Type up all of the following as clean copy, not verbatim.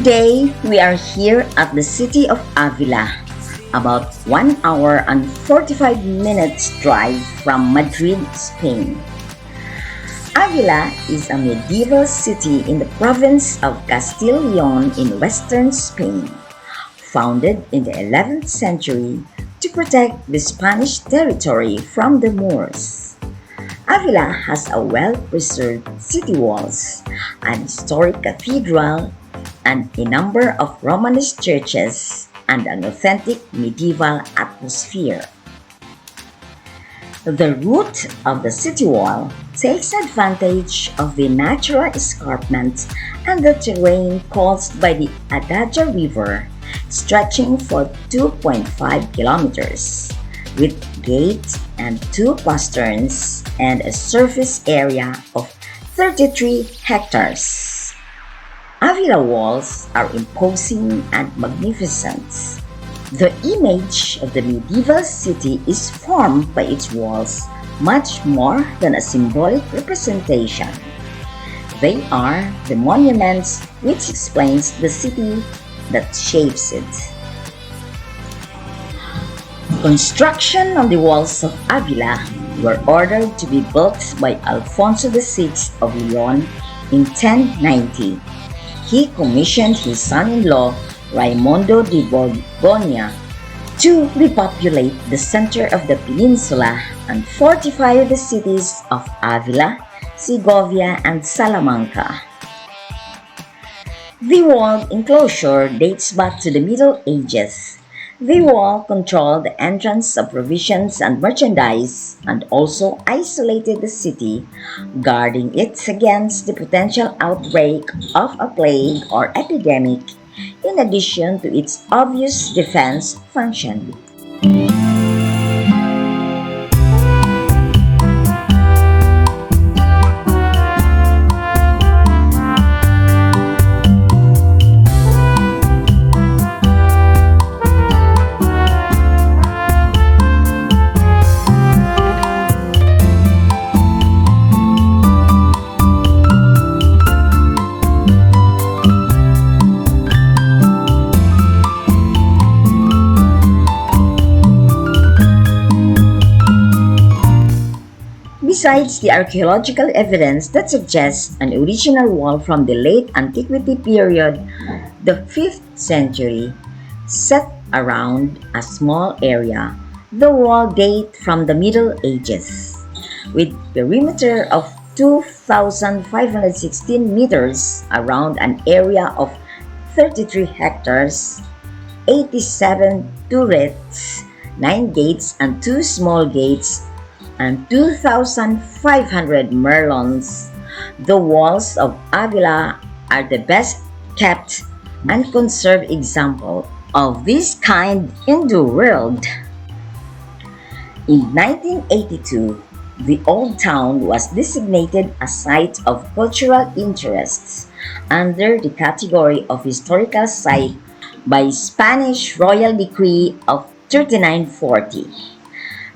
Today, we are here at the city of Avila, about 1 hour and 45 minutes drive from Madrid, Spain. Avila is a medieval city in the province of Castile and León in western Spain, founded in the 11th century to protect the Spanish territory from the Moors. Avila has a well-preserved city walls, an historic cathedral, and a number of Romanesque churches, and an authentic medieval atmosphere. The route of the city wall takes advantage of the natural escarpment and the terrain caused by the Adagio River, stretching for 2.5 kilometers, with gates and 2 posterns and a surface area of 33 hectares. Avila walls are imposing and magnificent. The image of the medieval city is formed by its walls much more than a symbolic representation. They are the monuments which explains the city that shapes it. Construction on the walls of Avila were ordered to be built by Alfonso VI of León in 1090. He commissioned his son-in-law, Raimundo de Borgoña, to repopulate the center of the peninsula and fortify the cities of Avila, Segovia, and Salamanca. The walled enclosure dates back to the Middle Ages. The wall controlled the entrance of provisions and merchandise and also isolated the city, guarding it against the potential outbreak of a plague or epidemic, in addition to its obvious defense function. Besides the archaeological evidence that suggests an original wall from the late antiquity period, the 5th century, set around a small area, the wall dates from the Middle Ages, with perimeter of 2,516 meters around an area of 33 hectares, 87 turrets, 9 gates and 2 small gates, and 2,500 merlons. The walls of Avila are the best kept and conserved example of this kind in the world. In 1982, the old town was designated a site of cultural interests under the category of historical site by Spanish Royal Decree of 3940.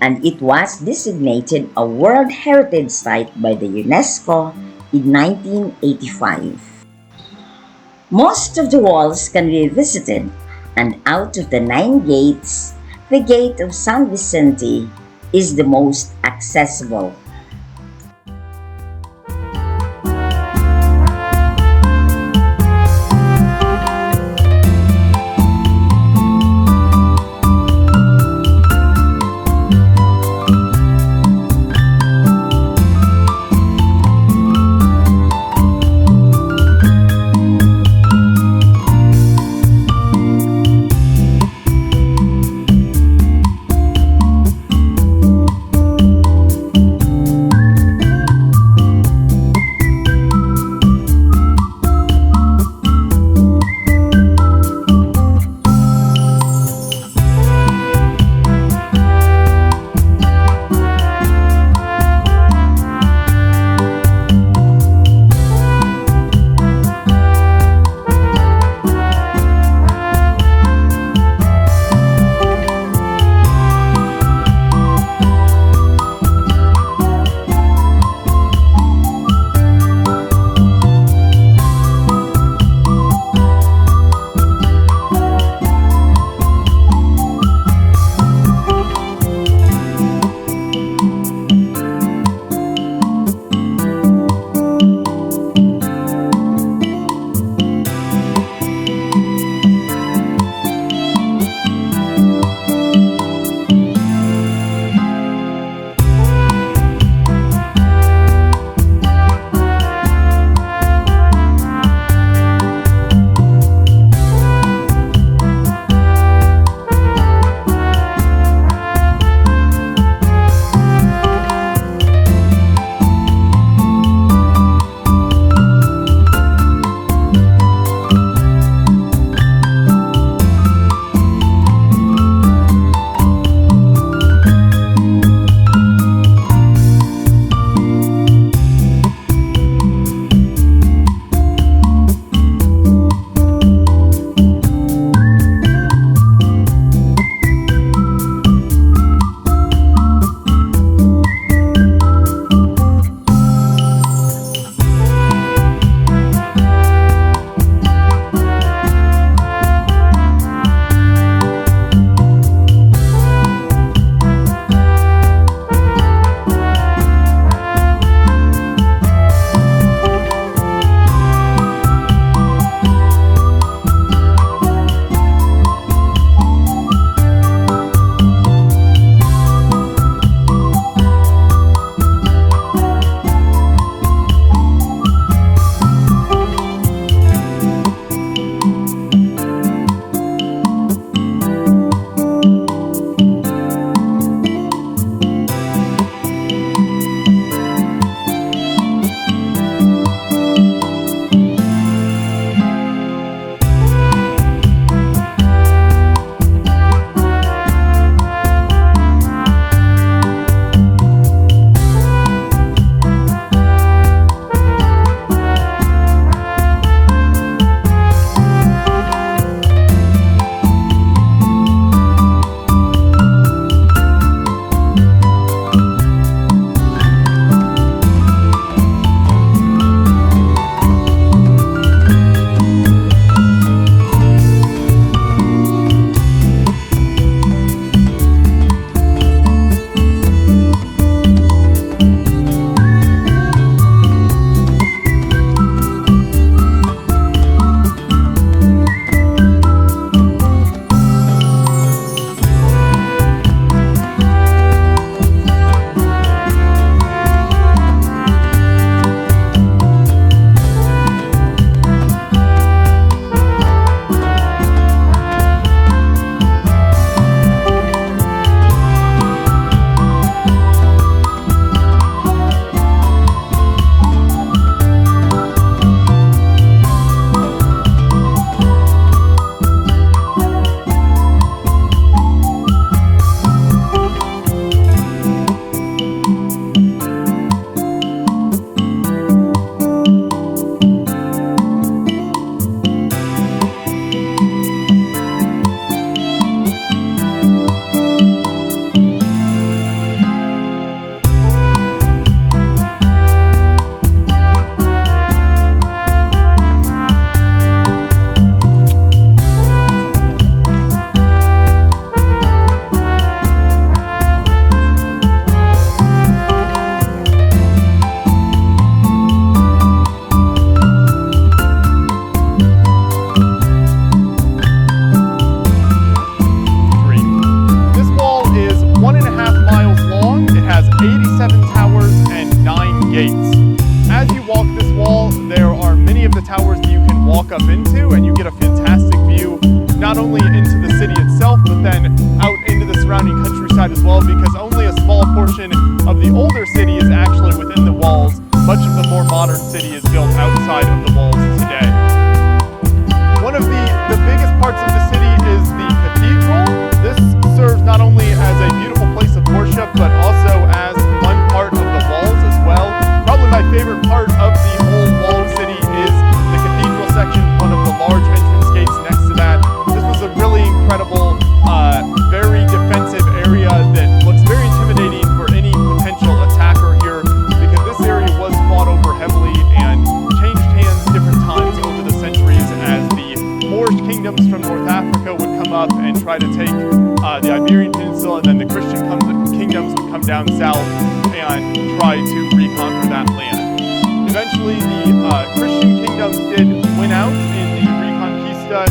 And it was designated a World Heritage Site by the UNESCO in 1985. Most of the walls can be visited, and out of the 9 gates, the Gate of San Vicente is the most accessible. countryside as well, because only a small portion of the older city is actually within the walls. Much of the more modern city is built outside of the walls today. One of the biggest parts of the city is the cathedral. This serves not only as a beautiful place of worship, but also as one part of the walls as well. Probably my favorite part of the whole walled city is the cathedral section, one of the large entrance gates next to that. This was a really incredible, very defensive area that looks very intimidating for any potential attacker here, because this area was fought over heavily and changed hands different times over the centuries as the Moorish kingdoms from North Africa would come up and try to take the Iberian Peninsula, and then the Christian kingdoms would come down south and try to reconquer that land. Eventually, the Christian kingdoms did win out in the Reconquista